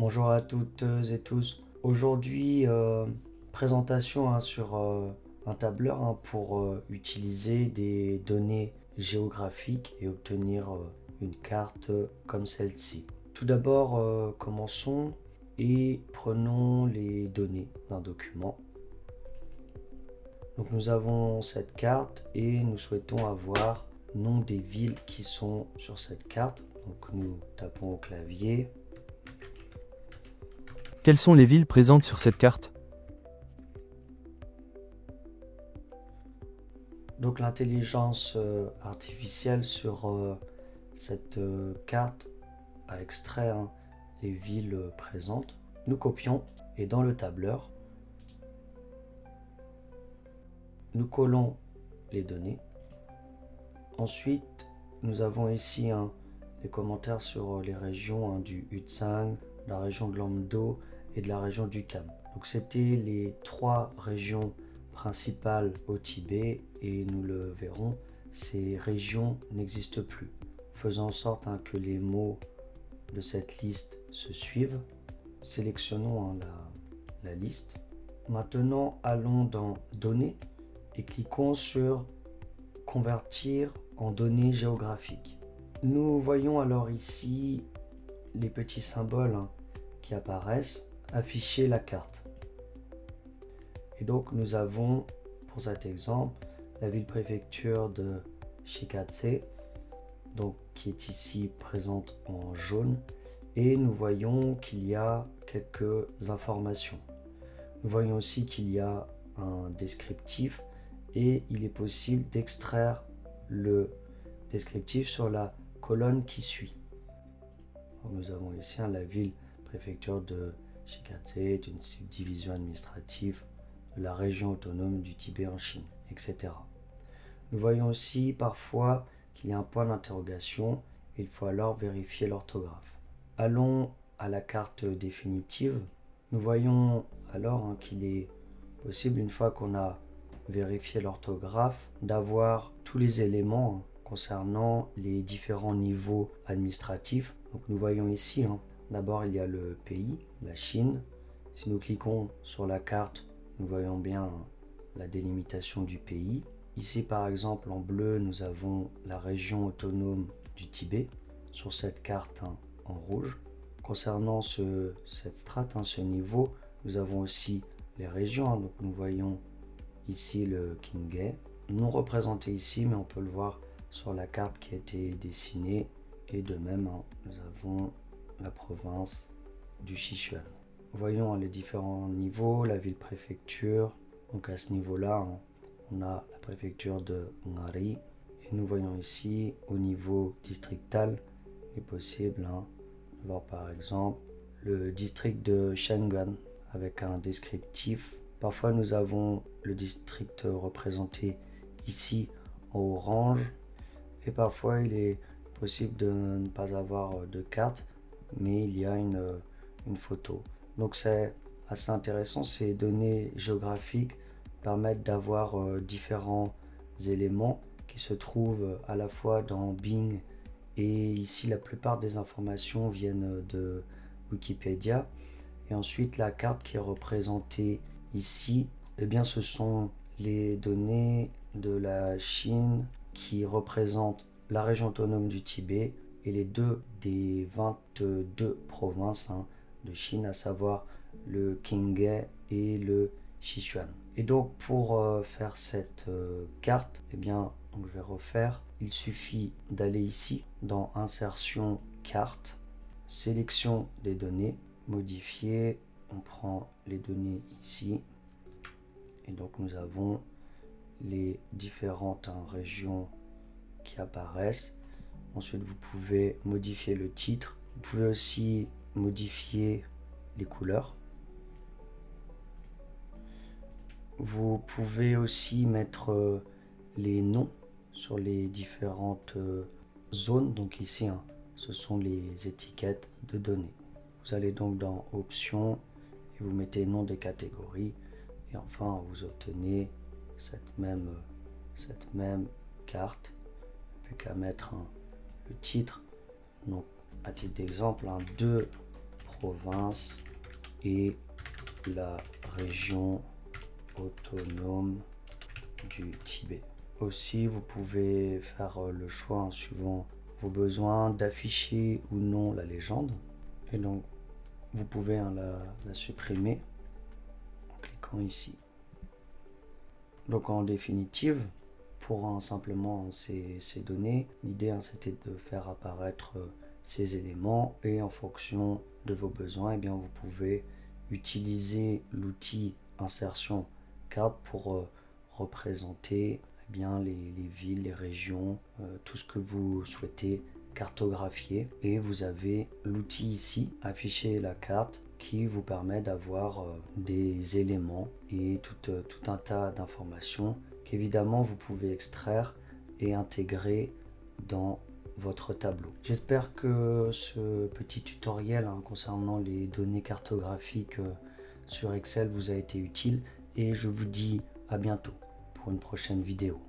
Bonjour à toutes et tous. Aujourd'hui, présentation sur un tableur pour utiliser des données géographiques et obtenir une carte comme celle-ci. Tout d'abord, commençons et prenons les données d'un document. Donc nous avons cette carte et nous souhaitons avoir le nom des villes qui sont sur cette carte. Donc nous tapons au clavier. Quelles sont les villes présentes sur cette carte? Donc l'intelligence artificielle sur cette carte a extrait les villes présentes. Nous copions et dans le tableur, nous collons les données. Ensuite, nous avons ici les commentaires sur les régions du Utsang, la région de l'Amdo et de la région du Kham. Donc c'était les trois régions principales au Tibet et nous le verrons, ces régions n'existent plus. Faisons en sorte que les mots de cette liste se suivent. Sélectionnons la liste. Maintenant, allons dans Données et cliquons sur Convertir en données géographiques. Nous voyons alors ici les petits symboles qui apparaissent afficher la carte. Et donc nous avons pour cet exemple la ville-préfecture de Shikatse, donc qui est ici présente en jaune, et nous voyons qu'il y a quelques informations. Nous voyons aussi qu'il y a un descriptif et il est possible d'extraire le descriptif sur la colonne qui suit. Donc nous avons ici la ville-préfecture de Shikatse est une subdivision administrative de la région autonome du Tibet en Chine, etc. Nous voyons aussi parfois qu'il y a un point d'interrogation, il faut alors vérifier l'orthographe. Allons à la carte définitive. Nous voyons alors qu'il est possible, une fois qu'on a vérifié l'orthographe, d'avoir tous les éléments concernant les différents niveaux administratifs. Donc nous voyons ici, d'abord il y a le pays, la Chine. Si nous cliquons sur la carte, nous voyons bien la délimitation du pays. Ici par exemple en bleu, nous avons la région autonome du Tibet sur cette carte en rouge. Concernant cette strate, ce niveau, nous avons aussi les régions. Donc nous voyons ici le Qinghai, non représenté ici, mais on peut le voir sur la carte qui a été dessinée. Et de même, nous avons la province du Sichuan. Voyons les différents niveaux, la ville-préfecture. Donc à ce niveau-là, on a la préfecture de Ngari. Et nous voyons ici, au niveau districtal, il est possible de voir par exemple le district de Shangan avec un descriptif. Parfois nous avons le district représenté ici en orange et parfois il est possible de ne pas avoir de carte, mais il y a une photo. Donc c'est assez intéressant, ces données géographiques permettent d'avoir différents éléments qui se trouvent à la fois dans Bing et ici la plupart des informations viennent de Wikipédia. Et ensuite la carte qui est représentée ici, eh bien ce sont les données de la Chine qui représentent la région autonome du Tibet et les deux des 22 provinces de Chine, à savoir le Qinghai et le Sichuan. Et donc pour faire cette carte, eh bien donc je vais refaire. Il suffit d'aller ici dans Insertion carte, sélection des données, modifier, on prend les données ici et donc nous avons les différentes régions qui apparaissent. Ensuite vous pouvez modifier le titre, vous pouvez aussi modifier les couleurs. Vous pouvez aussi mettre les noms sur les différentes zones. Donc ici, ce sont les étiquettes de données. Vous allez donc dans Options et vous mettez nom des catégories. Et enfin, vous obtenez cette même carte. Plus qu'à mettre le titre. Donc, à titre d'exemple, 2 province et la région autonome du Tibet. Aussi, vous pouvez faire le choix en suivant vos besoins d'afficher ou non la légende. Et donc, vous pouvez la supprimer en cliquant ici. Donc en définitive, pour simplement ces données, l'idée c'était de faire apparaître ces éléments et en fonction de vos besoins, bien, vous pouvez utiliser l'outil insertion carte pour représenter bien les villes, les régions, tout ce que vous souhaitez cartographier. Et vous avez l'outil ici, afficher la carte, qui vous permet d'avoir des éléments et tout un tas d'informations qu'évidemment vous pouvez extraire et intégrer dans votre tableau. J'espère que ce petit tutoriel concernant les données cartographiques sur Excel vous a été utile et je vous dis à bientôt pour une prochaine vidéo.